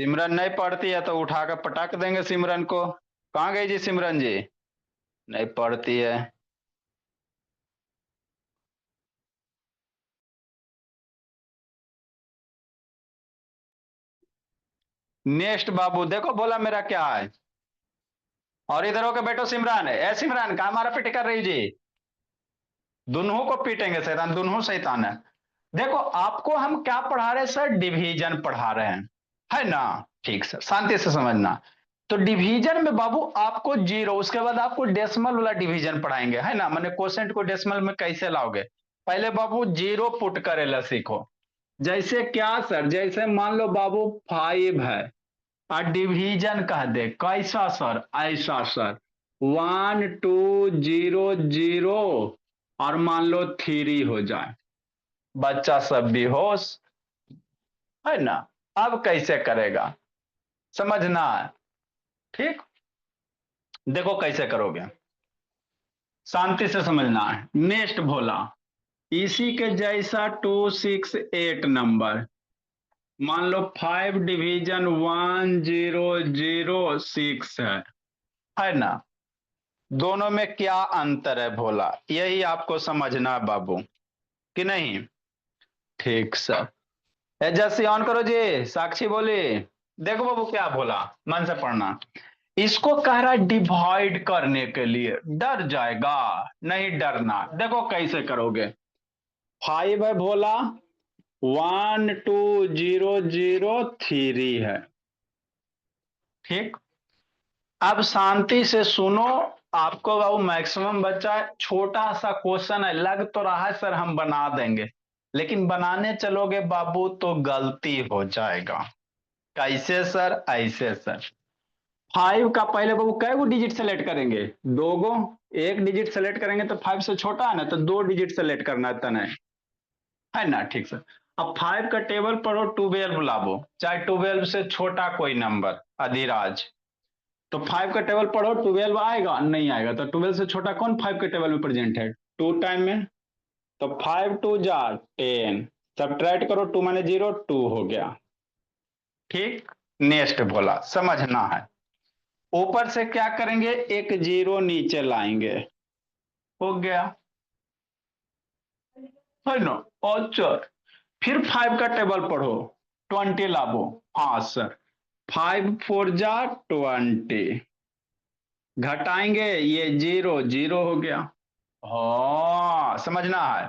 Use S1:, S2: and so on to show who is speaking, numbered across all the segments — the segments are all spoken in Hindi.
S1: सिमरन नहीं पढ़ती है तो उठा कर पटक देंगे सिमरन को। कहाँ गई जी सिमरन जी? नहीं पढ़ती है। नेक्स्ट बाबू देखो बोला मेरा क्या है। और इधर होकर बैठो सिमरन, ए सिमरन कहाँ मारा पीटी कर रही जी? दोनों को पीटेंगे शैतान, दोनों शैतान है। देखो आपको हम क्या पढ़ा रहे हैं सर? डिवीजन पढ़ा रहे हैं, है ना? ठीक सर, शांति से समझना। तो डिवीजन में बाबू आपको जीरो, उसके बाद आपको डेसिमल वाला डिवीजन पढ़ाएंगे, है ना? मैंने क्वोशेंट को डेसिमल में कैसे लाओगे। पहले बाबू जीरो पुट करेला सीखो। जैसे क्या सर? जैसे मान लो बाबू 5 है और डिवीजन कह दे, कैसा सर? ऐसा सर, 1 2 0 0 और मान लो 3 हो जाए, बच्चा सब बेहोश, है ना? अब कैसे करेगा, समझना है? ठीक, देखो कैसे करोगे, शांति से समझना है। नेक्स्ट भोला, इसी के जैसा 2 6 8 नंबर, मान लो 5 डिवीजन 1 0 0 6 है ना? दोनों में क्या अंतर है भोला, यही आपको समझना है बाबू, कि नहीं? ठीक सर। जैसे ऑन करो जी, साक्षी बोली। देखो बाबू क्या बोला, मन से पढ़ना। इसको कह रहा है डिवाइड करने के लिए, डर जाएगा, नहीं डरना। देखो कैसे करोगे। 5 है भोला, 1 2 0 0 3 है। ठीक, अब शांति से सुनो। आपको बाबू मैक्सिमम बच्चा है, छोटा सा क्वेश्चन है, लग तो रहा है सर हम बना देंगे, लेकिन बनाने चलोगे बाबू तो गलती हो जाएगा। कैसे सर? ऐसे सर, 5 का पहले बाबू कै गो डिजिट सेलेक्ट करेंगे? 2 गो। एक डिजिट सेलेक्ट करेंगे तो 5 से छोटा है ना, तो 2 डिजिट सेलेक्ट करना है तने, है ना? ठीक सर। अब 5 का टेबल पढ़ो, 12 लावो, चाहे 12 से छोटा कोई नंबर, अधिराज। तो 5 का टेबल पढ़ो, 12 आएगा? नहीं आएगा। तो 12 से छोटा कौन 5 के टेबल में प्रेजेंट है? 2 टाइम में। तो 5 2 जा 10, सब्ट्रैक्ट करो, 2 माने 0, 2 हो गया। ठीक, नेक्स्ट बोला, समझना है। ऊपर से क्या करेंगे, एक जीरो नीचे लाएंगे, हो गया, है ना? अच्छा, फिर 5 का टेबल पढ़ो, 20 लावो। हाँ सर, 5 4 जा 20, घटाएंगे, ये 0 0 हो गया। हाँ समझना है।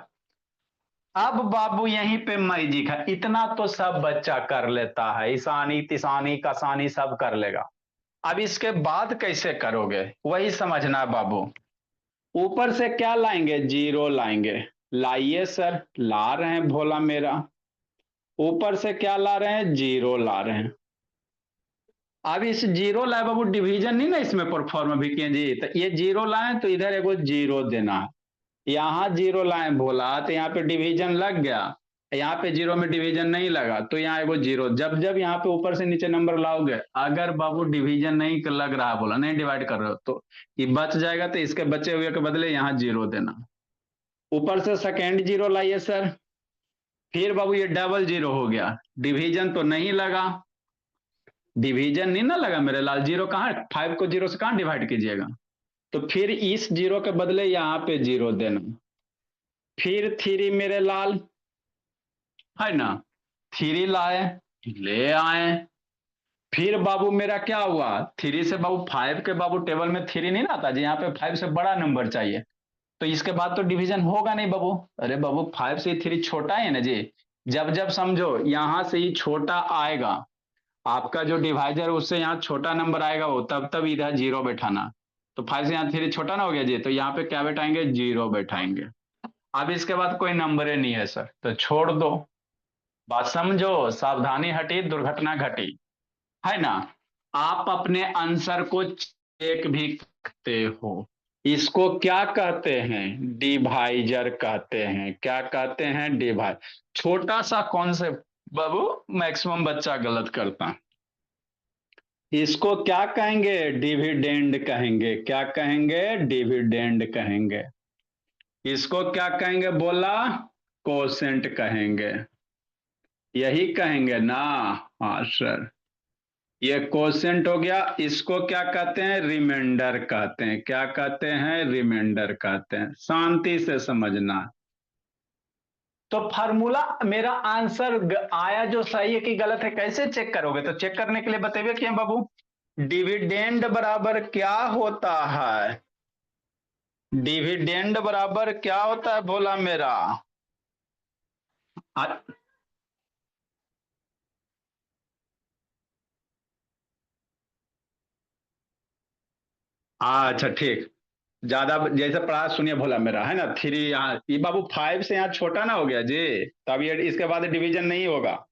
S1: अब बाबू यहीं पे मैजिक है, इतना तो सब बच्चा कर लेता है, ईशानी तिसानी कसानी सब कर लेगा। अब इसके बाद कैसे करोगे वही समझना है बाबू। ऊपर से क्या लाएंगे? जीरो लाएंगे। लाइए सर, ला रहे हैं भोला मेरा। ऊपर से क्या ला रहे हैं? जीरो ला रहे हैं। अब इस जीरो लाए बाबू, डिवीजन नहीं ना इसमें परफॉर्म भी किए जी, तो ये जीरो लाए तो इधर एगो जीरो देना है। यहाँ जीरो लाए भोला तो यहाँ पे डिवीजन लग गया, यहाँ पे जीरो में डिवीजन नहीं लगा तो यहाँ एगो जीरो। जब जब यहाँ पे ऊपर से नीचे नंबर लाओगे, अगर बाबू डिवीजन नहीं लग रहा, बोला नहीं डिवाइड कर रहे हो, तो ये बच जाएगा, तो इसके बचे हुए के बदले यहाँ जीरो देना। ऊपर से सेकेंड जीरो लाइए सर। फिर बाबू ये डबल जीरो हो गया, डिवीजन तो नहीं लगा, डिवीजन नहीं ना लगा मेरे लाल, जीरो कहाँ, 5 को जीरो से कहाँ डिवाइड कीजिएगा? तो फिर इस जीरो के बदले यहाँ पे जीरो देना। फिर थ्री मेरे लाल, है ना? थ्री लाए, ले आए। फिर बाबू मेरा क्या हुआ, थ्री से बाबू 5 के बाबू टेबल में थ्री नहीं ना आता जी, यहाँ पे 5 से बड़ा नंबर चाहिए, तो इसके बाद तो डिवीजन होगा नहीं बाबू। अरे बाबू 5 से 3 छोटा है ना जी। जब जब समझो यहां से ही छोटा आएगा, आपका जो डिवाइजर उससे यहाँ छोटा नंबर आएगा, वो तब तब इधर जीरो बैठाना। तो 5 से यहाँ 3 छोटा ना हो गया जी, तो यहाँ पे क्या बैठाएंगे? जीरो बैठाएंगे। अब इसके बाद कोई नंबर ही नहीं है सर, तो छोड़ दो। बात समझो, सावधानी हटी दुर्घटना घटी, है ना? आप अपने आंसर को चेक भी करते हो। इसको क्या कहते हैं? डिवाइजर कहते हैं। क्या कहते हैं? डिवाइड। छोटा सा कॉन्सेप्ट बाबू, मैक्सिमम बच्चा गलत करता है। इसको क्या कहेंगे? डिविडेंड कहेंगे। क्या कहेंगे? डिविडेंड कहेंगे। इसको क्या कहेंगे बोला? कोसेंट कहेंगे। यही कहेंगे ना? हाँ सर। ये क्वोशेंट हो गया, इसको क्या कहते हैं, रिमाइंडर कहते हैं। क्या कहते हैं, रिमाइंडर कहते हैं। शांति से समझना। तो फार्मूला मेरा आंसर आया जो सही है कि गलत है, कैसे चेक करोगे? तो चेक करने के लिए बताइए कि बाबू डिविडेंड बराबर क्या होता है। डिविडेंड बराबर क्या होता है बोला मेरा। अच्छा ठीक। ज्यादा जैसे पढ़ा सुनिए भोला मेरा, है ना, थ्री यहाँ ये बाबू फाइव से यहाँ छोटा ना हो गया जी। तब ये इसके बाद डिवीजन नहीं होगा।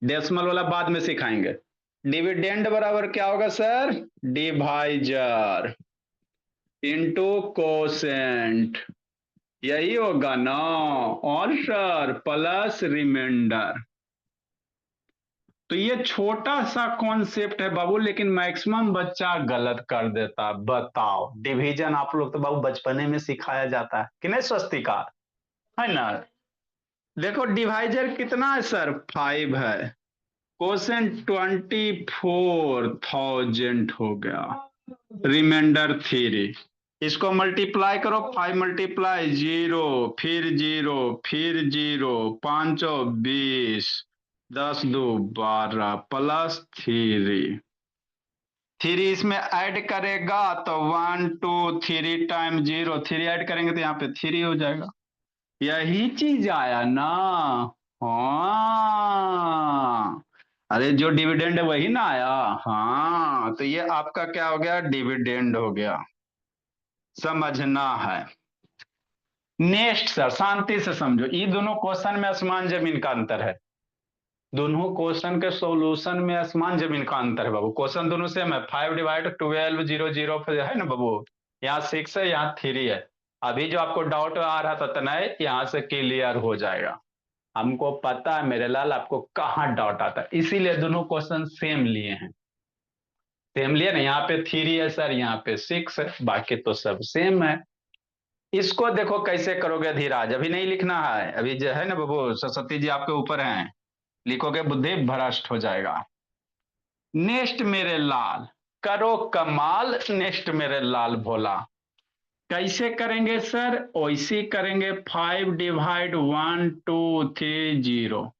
S1: डेसिमल वाला बाद में सिखाएंगे। डिविडेंड बराबर क्या होगा सर, डिवाइजर इंटू कोसेंट, यही होगा ना। और सर प्लस रिमाइंडर। तो ये छोटा सा कॉन्सेप्ट है बाबू, लेकिन मैक्सिमम बच्चा गलत कर देता। बताओ, डिवीजन आप लोग तो बाबू बचपने में सिखाया जाता है कि नहीं स्वस्तिका, है ना। देखो डिवाइजर कितना है सर, फाइव है। क्वोशेंट 24,000 हो गया। Remainder three. इसको मल्टीप्लाई करो, 5 × 0 फिर 0 फिर 0, 5 20, 10 2 12 प्लस थ्री। थ्री इसमें ऐड करेगा तो 1 2 3 टाइम 0, थ्री ऐड करेंगे तो यहाँ पे थ्री हो जाएगा। यही चीज आया ना। हाँ, अरे जो डिविडेंड है वही ना आया। हाँ, तो ये आपका क्या हो गया, डिविडेंड हो गया। समझना है। नेक्स्ट सर, शांति से समझो, ये दोनों क्वेश्चन में आसमान जमीन का अंतर है। दोनों क्वेश्चन के सॉल्यूशन में आसमान जमीन का अंतर है बाबू। क्वेश्चन दोनों सेम है, 5/12 0 0 है ना बाबू। यहाँ 6 है, यहाँ 3 है। अभी जो आपको डाउट आ रहा था तनय, यहाँ से क्लियर हो जाएगा। हमको पता है मेरे लाल आपको कहाँ डाउट आता है, इसीलिए दोनों क्वेश्चन सेम लिए हैं। सेम लिए ना, यहाँ पे 3 है सर, यहाँ पे 6 है, बाकी तो सब सेम है। इसको देखो कैसे करोगे धीराज, अभी नहीं लिखना है, अभी जो है ना बाबू सरस्वती जी आपके ऊपर हैं। लिखोगे बुद्धि भ्रष्ट हो जाएगा। नेक्स्ट मेरे लाल, करो कमाल। नेक्स्ट मेरे लाल भोला, कैसे करेंगे सर, वैसे करेंगे। 5/1 2 3 0।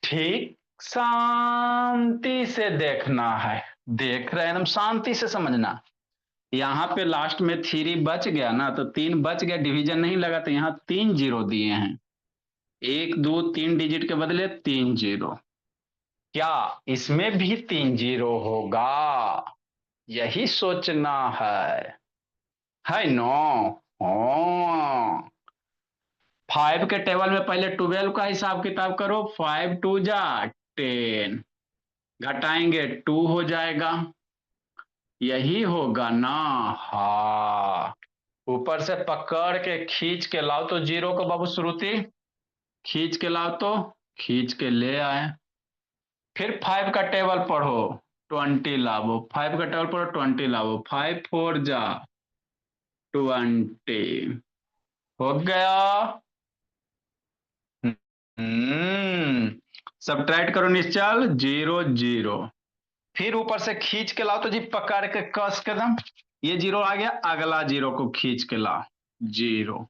S1: ठीक, शांति से देखना है। देख रहे हैं एकदम शांति से समझना। यहाँ पे लास्ट में थ्री बच गया ना, तो तीन बच गया, डिवीजन नहीं लगा, तो यहाँ 3 0 दिए हैं। 1 2 3 डिजिट के बदले 3 0। क्या इसमें भी 3 0 होगा? यही सोचना है नो। हाँ, 5 के टेबल में पहले 12 का हिसाब किताब करो। 5 2 जा 10, घटाएंगे 2 हो जाएगा। यही होगा ना। हाँ, ऊपर से पकड़ के खींच के लाओ तो जीरो को बाबू श्रुति, खींच के लाओ तो, खींच के ले आए। फिर 5 का टेबल पढ़ो, 20 लावो। 5 का टेबल पढ़ो, 20 लावो। 5 4 जा 20 हो गया। सब्ट्रैक्ट करो निश्चल, 0 0। फिर ऊपर से खींच के लाओ तो जी, पकड़ के कस के दम, ये 0 आ गया, अगला 0 को खींच के लाओ, 0।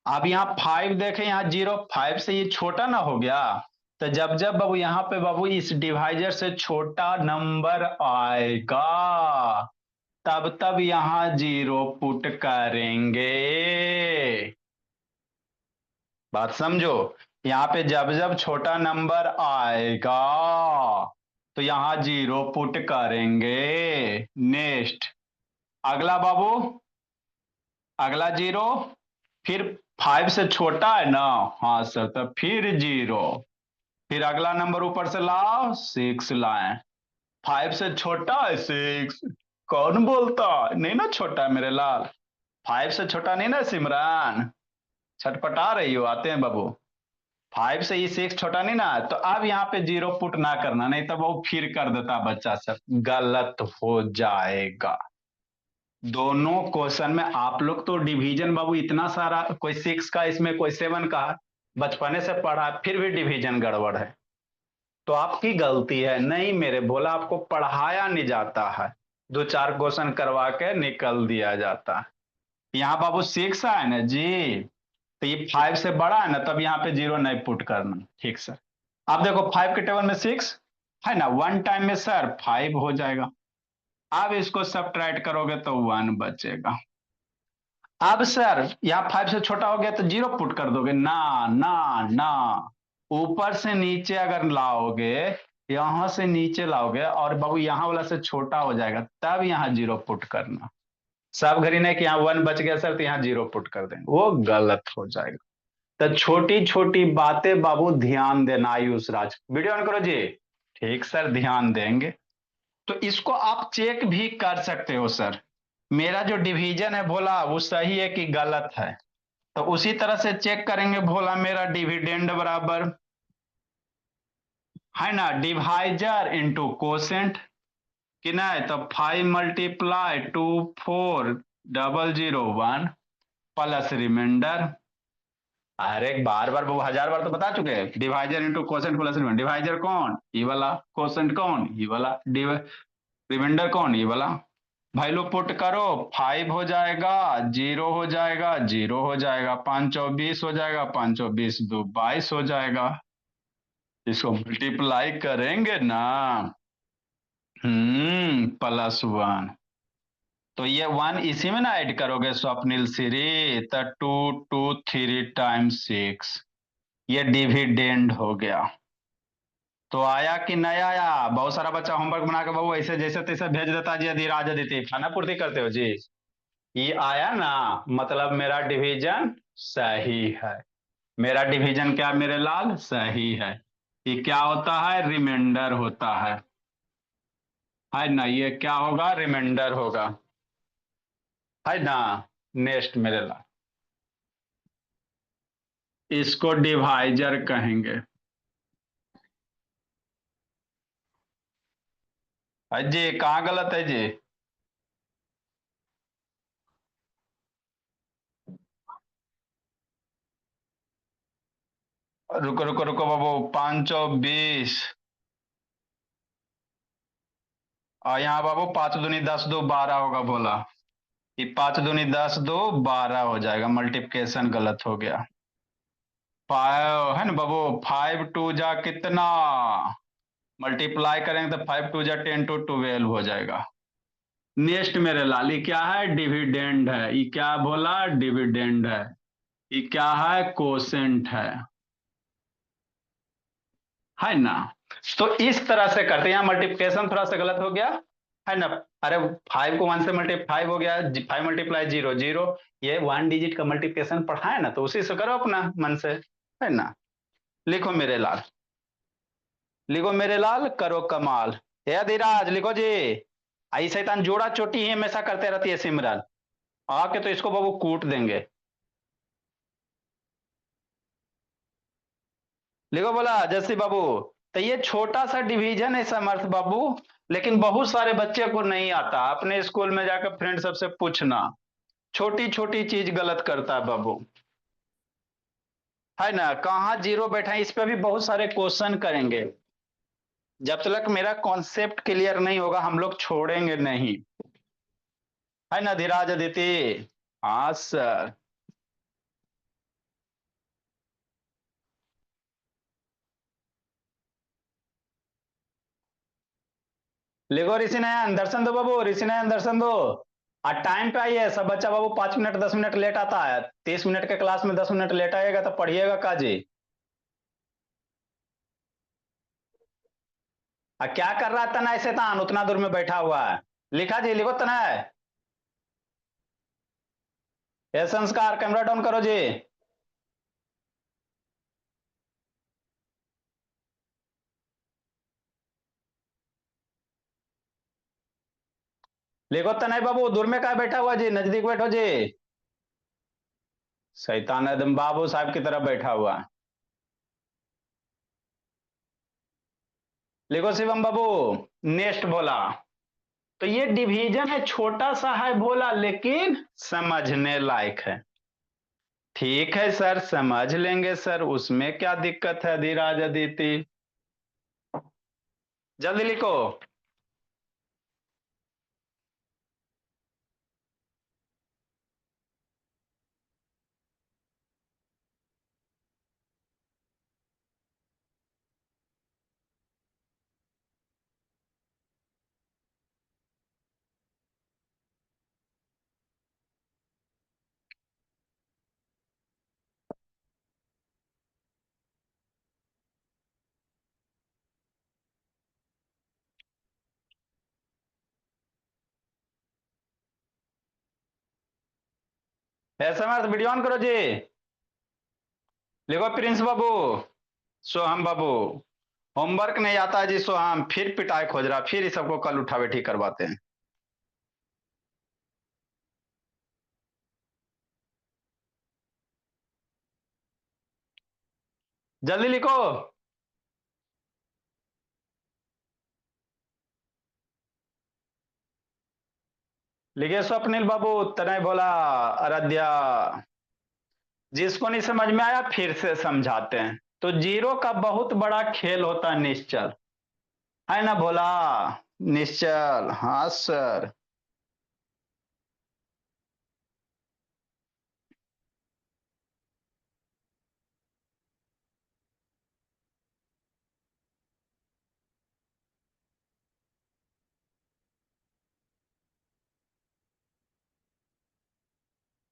S1: अब यहाँ 5 देखें, यहाँ 0, 5 से ये छोटा ना हो गया। तो जब जब बाबू यहाँ पे बाबू इस डिवाइजर से छोटा नंबर आएगा, तब तब यहाँ 0 पुट करेंगे। बात समझो। यहाँ पे जब जब छोटा नंबर आएगा तो यहाँ 0 पुट करेंगे। नेक्स्ट, अगला बाबू, अगला 0। फिर 5 से छोटा है ना, हाँ सर, तो फिर 0। फिर अगला नंबर ऊपर से लाओ, 6 लाए। 5 से छोटा है 6। कौन बोलता नहीं ना छोटा है मेरे लाल, 5 से छोटा नहीं ना सिमरान, छटपटा रही हो, आते हैं बाबू। 5 से ये 6 छोटा नहीं ना, तो अब यहाँ पे 0 पुट ना करना, नहीं तो वो फिर कर देता बच्चा सब, गलत हो जाएगा। दोनों क्वेश्चन में आप लोग तो डिवीजन बाबू इतना सारा, कोई 6 का इसमें, कोई 7 का, बचपने से पढ़ा, फिर भी डिवीजन गड़बड़ है। तो आपकी गलती है। नहीं मेरे बोला आपको पढ़ाया नहीं जाता है, दो चार क्वेश्चन करवा के निकल दिया जाता है। यहाँ बाबू 6 है ना जी, तो ये 5 से बड़ा है ना, तब यहाँ पे 0 नहीं पुट करना। ठीक सर। आप देखो 5 के टेबल में 6 है ना, 1 टाइम में सर 5 हो जाएगा। अब इसको सब्ट्रैक्ट करोगे तो 1 बचेगा। अब सर यहाँ 5 से छोटा हो गया तो 0 पुट कर दोगे ना, ना ना, ऊपर से नीचे अगर लाओगे, यहां से नीचे लाओगे और बाबू यहाँ वाला से छोटा हो जाएगा, तब यहाँ 0 पुट करना। सब घड़ी नहीं कि यहाँ 1 बच गया सर तो यहाँ 0 पुट कर देंगे, वो गलत हो जाएगा। तो छोटी छोटी बातें बाबू ध्यान देना आयुष राज। वीडियो ऑन करो जी। ठीक सर, ध्यान देंगे। तो इसको आप चेक भी कर सकते हो सर, मेरा जो डिवीजन है भोला वो सही है कि गलत है। तो उसी तरह से चेक करेंगे भोला, मेरा डिविडेंड बराबर है ना डिवाइजर इंटू कोसेंट कि नहीं, तो 5 मल्टीप्लाई 2 4 001 प्लस रिमाइंडर। अरे बार बार वो 1000 बार तो बता चुके हैं, divisor into quotient plus remainder. Divisor कौन, ये वाला, कोसेंट कौन, ये वाला, रिमाइंडर कौन, ये वाला। वैल्यू पुट करो, 5 हो जाएगा, 0 हो जाएगा, 0 हो जाएगा, 5 24 हो जाएगा, 5 24 2 22 हो जाएगा। इसको मल्टीप्लाई करेंगे ना, +1। तो ये 1 इसी में ना ऐड करोगे स्वप्निल श्री, तो 2 2 3 टाइम्स 6, ये डिविडेंड हो गया। तो आया कि नहीं आया? बहुत सारा बच्चा होमवर्क बना के बाबू ऐसे जैसे तैसे भेज देता जी, अधिराज अदिति खाना पूर्ति करते हो जी। ये आया ना, मतलब मेरा डिवीजन सही है। मेरा डिवीजन क्या मेरे लाल, सही है। ये क्या होता है, रिमाइंडर होता है ना, ये क्या होगा, रिमाइंडर होगा, है ना। नेक्स्ट मेरे लाल, इसको डिवाइजर कहेंगे। जी कहाँ गलत है जी? रुको रुको रुको बाबू, 520, और यहाँ बाबू 5 दूनी 10 2 12 होगा बोला। ये 5 दूनी 10 2 12 हो जाएगा, मल्टीप्लिकेशन गलत हो गया। 5 है ना बाबू, 5 2 जा कितना, मल्टीप्लाई करेंगे तो 5 2 जा 10 टू 12 हो जाएगा। नेक्स्ट मेरे लाल, ये क्या है, डिविडेंड है। ये क्या बोला, डिविडेंड है। ये क्या है, कोसेंट है ना। तो इस तरह से करते हैं। यहाँ मल्टीप्लिकेशन थोड़ा सा गलत हो गया, है ना। अरे 5 को 1 से मल्टीप्लाई हो गया, 5 मल्टीप्लाई 0 0, ये 1 डिजिट का मल्टीप्लिकेशन पढ़ा है ना, तो उसी से करो अपना मन से, है ना। लिखो मेरे लाल, लिखो मेरे लाल, करो कमाल। हे धीराज लिखो जी। आई शैतान जोड़ा चोटी ही हमेशा करते रहती है सिमरन, आके तो इसको बाबू कूट देंगे। लिखो बोला जैसी बाबू। तो ये छोटा सा डिवीजन है समर्थ बाबू, लेकिन बहुत सारे बच्चे को नहीं आता। अपने स्कूल में जाकर फ्रेंड सबसे पूछना, छोटी छोटी चीज गलत करता है बाबू, है ना। कहाँ 0 बैठा है, इस पे भी बहुत सारे क्वेश्चन करेंगे। जब तक मेरा कॉन्सेप्ट क्लियर नहीं होगा हम लोग छोड़ेंगे नहीं, है ना धीराज अदिति। हाँ सर। लिखो ऋषि नयन दर्शन दो बाबू, ऋषि नयन दर्शन दो। और टाइम पे आइए सब बच्चा बाबू, 5 मिनट 10 मिनट लेट आता है। 30 मिनट के क्लास में 10 मिनट लेट आएगा तो पढ़िएगा काजी। क्या कर रहा है तनय शैतान, उतना दूर में बैठा हुआ है। लिखा जी, लिखो तनय। ये संस्कार, कैमरा डाउन करो जी। लिखो तनय बाबू, दूर में कहा बैठा हुआ जी, नजदीक बैठो जी। शैतान एकदम बाबू साहब की तरफ बैठा हुआ है। लिखो शिवम बाबू। नेक्स्ट बोला, तो ये डिवीजन है, छोटा सा है बोला, लेकिन समझने लायक है। ठीक है सर, समझ लेंगे सर, उसमें क्या दिक्कत है धीराज अदिति। जल्दी लिखो। एसएमएस वीडियो ऑन करो जी। लिखो प्रिंस बाबू, सोहम बाबू, होमवर्क नहीं आता है जी सोहम, फिर पिटाई खोज रहा, फिर इस सबको कल उठा बैठी करवाते हैं। जल्दी लिखो। लिखिए स्वप्निल बाबू, तनय भोला, आराध्या। जिसको नहीं समझ में आया फिर से समझाते हैं। तो जीरो का बहुत बड़ा खेल होता है निश्चल, है ना भोला? निश्चल, हाँ सर।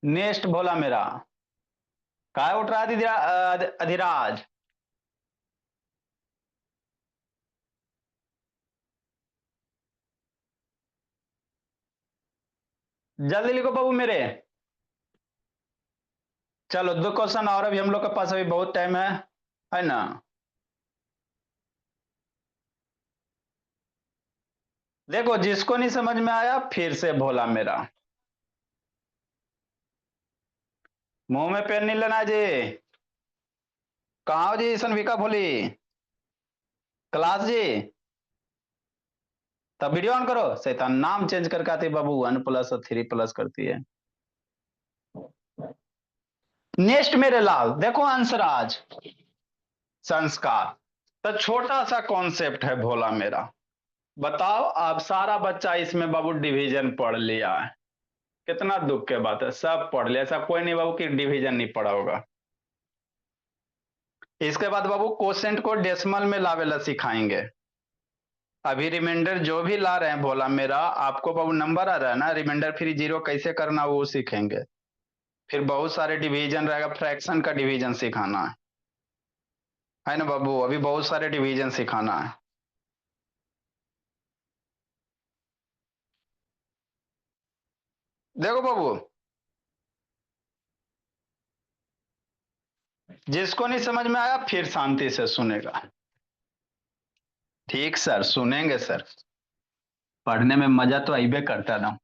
S1: नेक्स्ट भोला मेरा। काय उठ रहा है अधिराज? जल्दी लिखो बाबू मेरे। चलो 2 क्वेश्चन और, अभी हम लोग के पास अभी बहुत टाइम है ना? देखो जिसको नहीं समझ में आया फिर से भोला मेरा। मुंह में पेन नहीं लेना जी। कहाँ हो जी सनविका भोली? क्लास जी। तब वीडियो ऑन करो। शैतान नाम चेंज करके आती है बाबू, 1+3+ करती है। नेक्स्ट मेरे लाल, देखो आंसर आज संस्कार। तो छोटा सा कॉन्सेप्ट है भोला मेरा। बताओ, आप सारा बच्चा इसमें बाबू डिवीजन पढ़ लिया है। कितना दुख के बात है, सब पढ़ लिया, ऐसा कोई नहीं बाबू कि डिवीजन नहीं पढ़ा होगा। इसके बाद बाबू कोसेंट को डेसिमल में लावेला सिखाएंगे। अभी रिमाइंडर जो भी ला रहे हैं भोला मेरा, आपको बाबू नंबर आ रहा है ना, रिमाइंडर फ्री जीरो कैसे करना वो सीखेंगे। फिर बहुत सारे डिवीजन रहेगा, फ्रैक्शन का डिवीजन सिखाना है ना बाबू? अभी बहुत सारे डिवीजन सिखाना है। देखो बाबू, जिसको नहीं समझ में आया फिर शांति से सुनेगा। ठीक सर, सुनेंगे सर। पढ़ने में मजा तो अबे करता ना,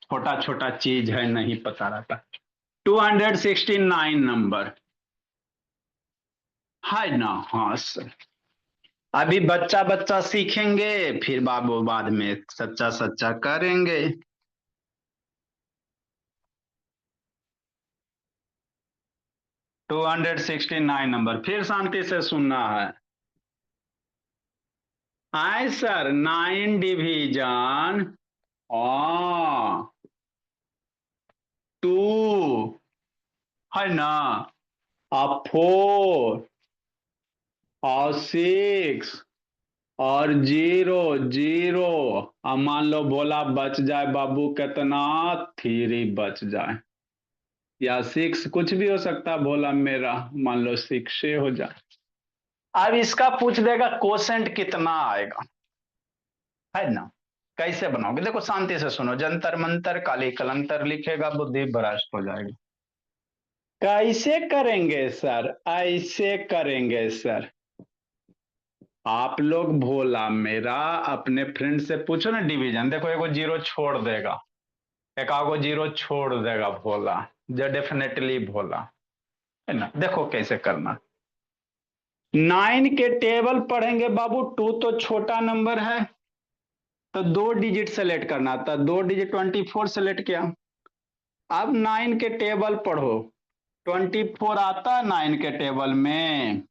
S1: छोटा छोटा चीज है नहीं पता रहता। 269 नंबर है ना? हाँ सर। अभी बच्चा बच्चा सीखेंगे, फिर बाबू बाद में सच्चा सच्चा करेंगे। 269 नंबर, फिर शांति से सुनना है। आए सर, 9 डिवीजन। हाँ, 2 है ना, और 4 और 6 और 0 0। अब मान लो भोला बच जाए बाबू कितना, 3 बच जाए या 6, कुछ भी हो सकता है भोला मेरा, मान लो 6 हो जाए। अब इसका पूछ देगा कोसेंट कितना आएगा, है ना? कैसे बनाओगे? देखो शांति से सुनो, जंतर मंतर काली कलंतर लिखेगा, बुद्धि भ्रष्ट हो जाएगी। कैसे करेंगे सर? ऐसे करेंगे सर। आप लोग भोला मेरा अपने फ्रेंड से पूछो ना डिवीजन, देखो एगो जीरो छोड़ देगा, एकागो जीरो छोड़ देगा भोला, जो डेफिनेटली भोला, है ना? देखो कैसे करना। 9 के टेबल पढ़ेंगे बाबू, 2 तो छोटा नंबर है, तो 2 डिजिट सेलेक्ट करना था, 2 डिजिट 24 सेलेक्ट किया। अब 9 के टेबल पढ़ो, 24 आता है 9 के टेबल में?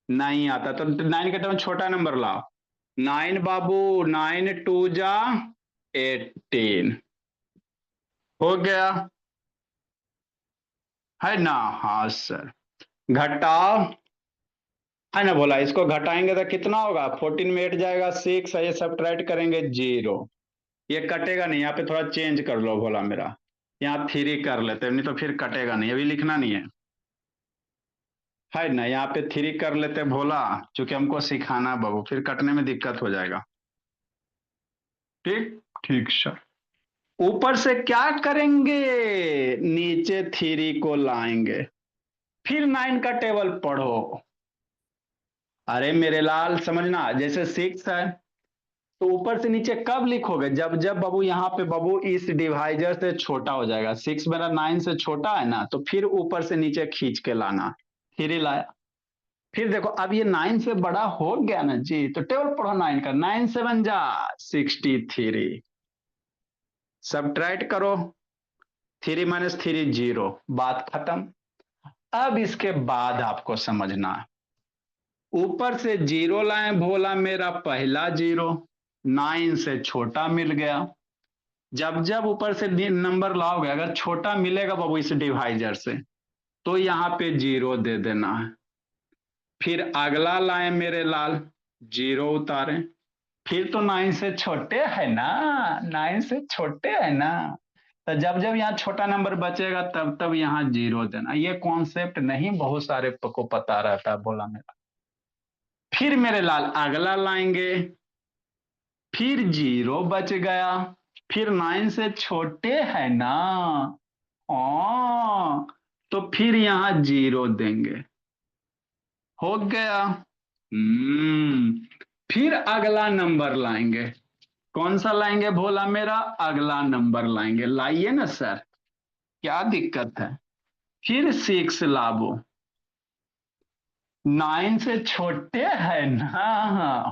S1: नहीं आता, तो 9 के टेबल में छोटा नंबर लाओ। 9 बाबू, 9 टू जा 18 हो गया, है ना? हाँ सर। घटाओ, है ना? बोला इसको घटाएंगे तो कितना होगा? 14 में 8 जाएगा 6, ये सब्ट्रैक्ट करेंगे 0। ये कटेगा नहीं, यहाँ पे थोड़ा चेंज कर लो भोला मेरा, यहाँ 3 कर लेते, नहीं तो फिर कटेगा नहीं, अभी लिखना नहीं है ना? यहाँ पे 3 कर लेते भोला, क्योंकि हमको सिखाना बाबू, फिर कटने में दिक्कत हो जाएगा। ठीक, ठीक सर। ऊपर से क्या करेंगे? नीचे 3 को लाएंगे, फिर 9 का टेबल पढ़ो। अरे मेरे लाल समझना, जैसे 6 है तो ऊपर से नीचे कब लिखोगे? जब जब बाबू यहाँ पे बाबू इस डिवाइजर से छोटा हो जाएगा, 6 मेरा 9 से छोटा है ना, तो फिर ऊपर से नीचे खींच के लाना। 3 लाया, फिर देखो अब ये 9 से बड़ा हो गया ना जी, तो टेबल पढ़ो 9 का। 9 7 जा 63, सब्ट्रैक्ट करो, 3 - 3 0, बात खत्म। अब इसके बाद आपको समझना है, ऊपर से 0 लाए भोला मेरा, पहला 0 9 से छोटा मिल गया। जब जब ऊपर से नंबर लाओगे, अगर छोटा मिलेगा बाबू इस डिवाइजर से, तो यहाँ पे 0 दे देना है। फिर अगला लाए मेरे लाल, 0 उतारे, फिर तो 9 से छोटे है ना, 9 से छोटे है ना, तो जब जब यहाँ छोटा नंबर बचेगा तब तब यहाँ 0 देना। ये कॉन्सेप्ट नहीं बहुत सारे को पता रहता है बोला मेरा। फिर मेरे लाल अगला लाएंगे, फिर 0 बच गया, फिर 9 से छोटे है ना, हाँ, तो फिर यहाँ 0 देंगे, हो गया। फिर अगला नंबर लाएंगे, कौन सा लाएंगे भोला मेरा? अगला नंबर लाएंगे, लाइए ना सर, क्या दिक्कत है? फिर 6 लाबो, 9 से छोटे है ना,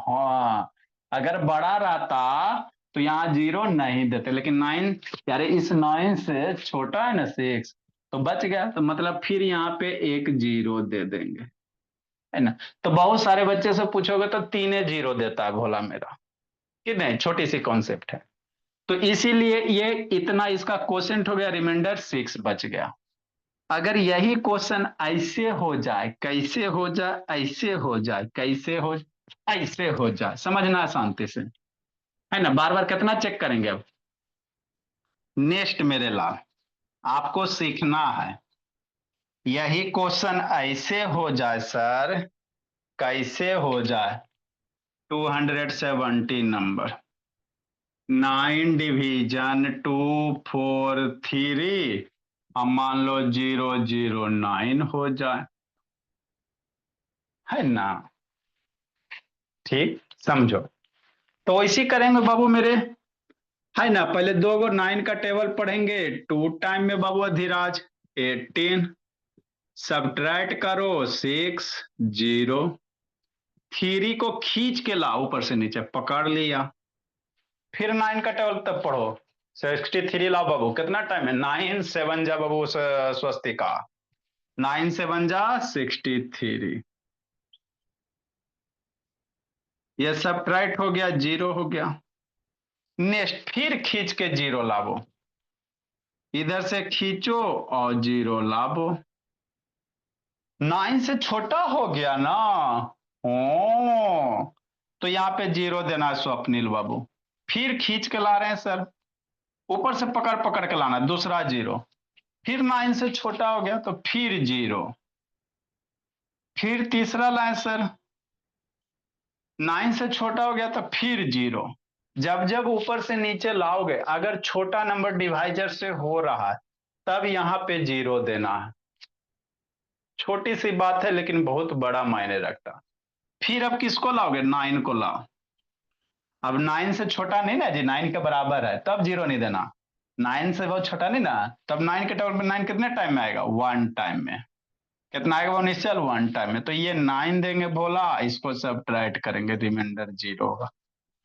S1: हाँ, अगर बड़ा रहता तो यहाँ 0 नहीं देते, लेकिन 9, यारे इस 9 से छोटा है ना 6, तो बच गया, तो मतलब फिर यहाँ पे एक 0 दे देंगे, है ना? तो बहुत सारे बच्चे से पूछोगे तो 3 0 देता है भोला मेरा, कि नहीं? छोटी सी कॉन्सेप्ट है, तो इसीलिए ये इतना इसका क्वेश्चन हो गया, रिमाइंडर 6 बच गया। अगर यही क्वेश्चन ऐसे हो जाए, कैसे हो जाए, ऐसे हो जाए, कैसे हो, ऐसे हो जाए, समझना शांति से, है ना? बार बार कितना चेक करेंगे अब? नेक्स्ट मेरे लाल, आपको सीखना है, यही क्वेश्चन ऐसे हो जाए सर, कैसे हो जाए? 270 नंबर, 9 डिवीजन 243, हम मान लो 009 हो जाए, है ना? ठीक, समझो। तो ऐसे करेंगे बाबू मेरे, है ना? पहले 2 9 का टेबल पढ़ेंगे, 2 टाइम में बाबू अधिराज 18, सब्ट्रैक्ट करो 6 0, 3 को खींच के ला ऊपर से नीचे, पकड़ लिया। फिर 9 का टेबल तब पढ़ो, 63 लाओ बाबू, कितना टाइम है? 9 7 जा बाबू, स्वस्तिका 9 7 जा 63, ये सब्ट्रैक्ट हो गया, 0 हो गया। नेक्स्ट फिर खींच के 0 लावो, इधर से खींचो और 0 लावो, 9 से छोटा हो गया ना, ओ, तो यहाँ पे 0 देना है स्वप्निल बाबू। फिर खींच के ला रहे हैं सर, ऊपर से पकड़ पकड़ के लाना, दूसरा 0, फिर 9 से छोटा हो गया तो फिर 0, फिर तीसरा लाए सर, 9 से छोटा हो गया तो फिर 0। जब जब ऊपर से नीचे लाओगे, अगर छोटा नंबर डिवाइजर से हो रहा है, तब यहाँ पे 0 देना है। छोटी सी बात है लेकिन बहुत बड़ा मायने रखता। फिर अब किसको लाओगे? 9 को लाओ। अब 9 से छोटा नहीं ना जी, 9 के बराबर है, तब 0 नहीं देना। 9 से बहुत छोटा नहीं ना, तब 9 के टेबल पे 9 कितने टाइम में आएगा? 1 टाइम में। कितना आएगा वो निश्चल? 1 टाइम में। तो ये 9 देंगे बोला, इसको सब्ट्रैक्ट करेंगे, रिमाइंडर 0 होगा।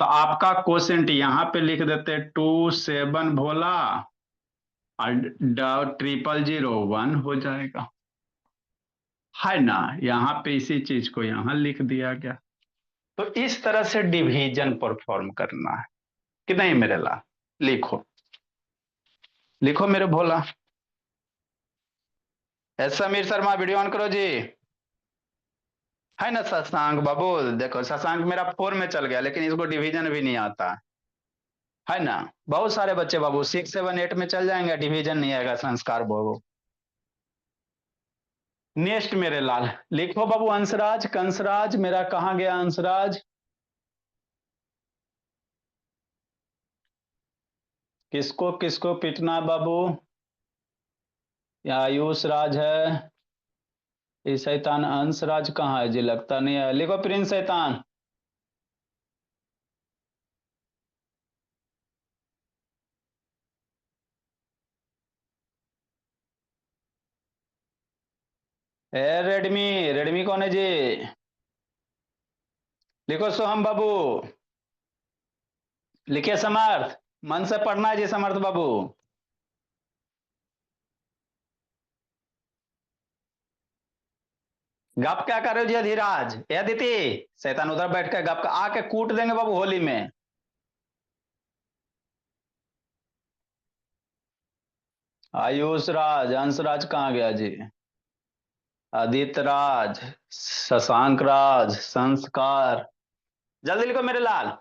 S1: तो आपका क्वेश्चन यहाँ पे लिख देते 2 7 भोला और 000 1 हो जाएगा, है ना? यहाँ पे इसी चीज को यहाँ लिख दिया गया। तो इस तरह से डिवीजन परफॉर्म करना है कि नहीं मेरे लाल? लिखो, लिखो मेरे भोला। समीर शर्मा वीडियो ऑन करो जी। है ना शशांक बाबू? देखो शशांक मेरा 4 में चल गया, लेकिन इसको डिवीजन भी नहीं आता है ना। बहुत सारे बच्चे बाबू 6, 7, 8 में चल जाएंगे, डिवीजन नहीं आएगा संस्कार बाबू। नेक्स्ट मेरे लाल, लिखो बाबू अंशराज कंसराज, मेरा कहाँ गया अंशराज? किसको किसको पीटना है बाबू? या आयुष राज है? ये शैतान अंशराज कहाँ है जी? लगता नहीं है। लिखो प्रिंस शैतान। ए रेडमी, रेडमी कौन है जी? लिखो सोहम बाबू। लिखिए समर्थ। मन से पढ़ना है जी समर्थ बाबू। गप क्या कर रहे हो जी धीराज? ए दीदी, शैतान उधर बैठ के गप का आके कूट देंगे बाबू होली में। आयुष राज, अंशराज कहाँ गया जी? आदित्य राज, शशांक राज, संस्कार। जल्दी लिखो मेरे लाल।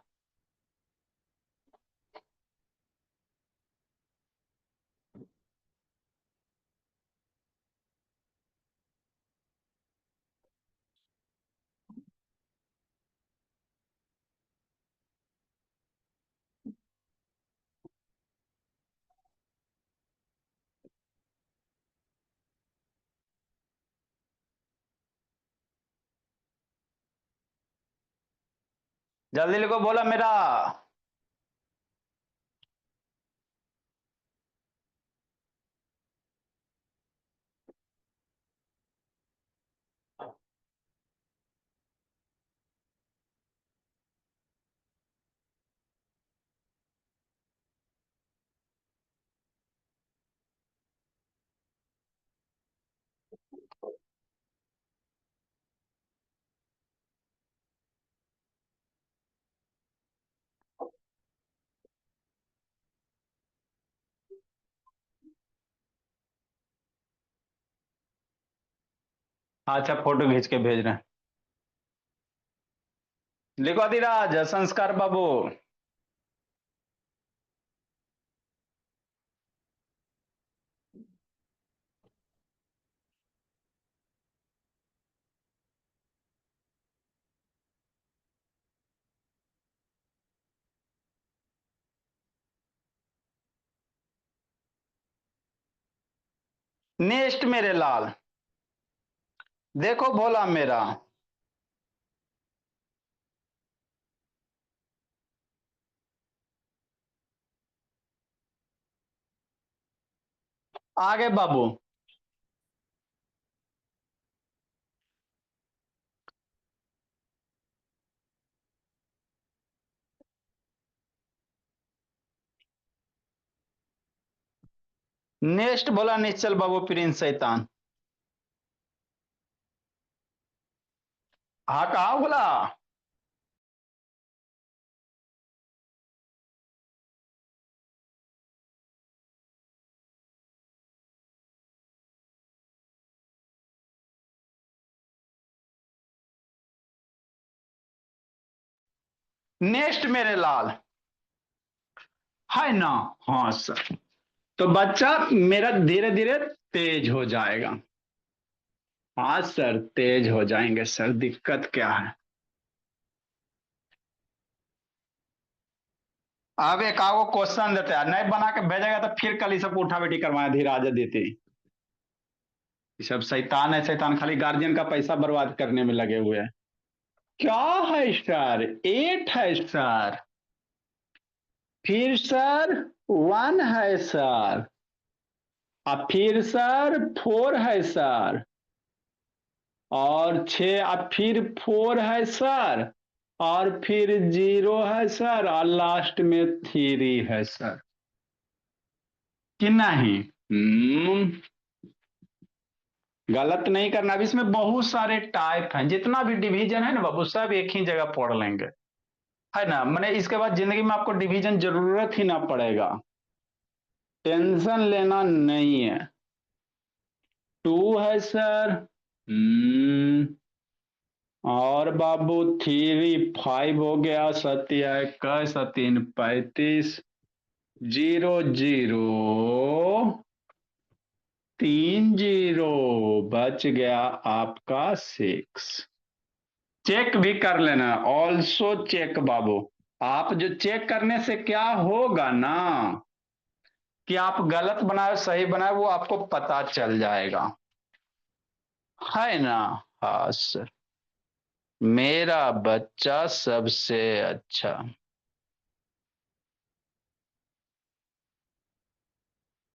S1: जल्दी लिखो बोला मेरा। अच्छा फोटो खींच के भेज रहे हैं। लिखो अधिराज संस्कार बाबू। नेक्स्ट मेरे लाल, देखो भोला मेरा। आगे बाबू। नेक्स्ट बोला निश्चल बाबू प्रिंस शैतान। हाँ कहा बोला? नेक्स्ट मेरे लाल, है ना? हाँ सर। तो बच्चा मेरा धीरे धीरे तेज हो जाएगा। हाँ सर तेज हो जाएंगे सर, दिक्कत क्या है? अब एक आओ क्वेश्चन देते हैं, नहीं बना के भेजेगा तो फिर कल ही सबको उठा बैठी करवाए धीराज देती। ये सब शैतान है, शैतान खाली गार्जियन का पैसा बर्बाद करने में लगे हुए हैं। क्या है सर? 8 है सर। फिर सर 1 है सर। अब फिर सर 4 है सर। और 6, अब फिर 4 है सर। और फिर 0 है सर, और लास्ट में 3 है सर। कि नहीं? गलत नहीं करना। अब इसमें बहुत सारे टाइप हैं, जितना भी डिवीजन है ना बाबू सब एक ही जगह पढ़ लेंगे, है ना। मैंने इसके बाद जिंदगी में आपको डिवीजन जरूरत ही ना पड़ेगा, टेंशन लेना नहीं है। 2 है सर। और बाबू 3 5 हो गया, सत्या 21 3 35, 0 0 3 0, बच गया आपका 6। चेक भी कर लेना, ऑल्सो चेक बाबू। आप जो चेक करने से क्या होगा ना कि आप गलत बनाए सही बनाए वो आपको पता चल जाएगा, है ना। हाँ सर, मेरा बच्चा सबसे अच्छा।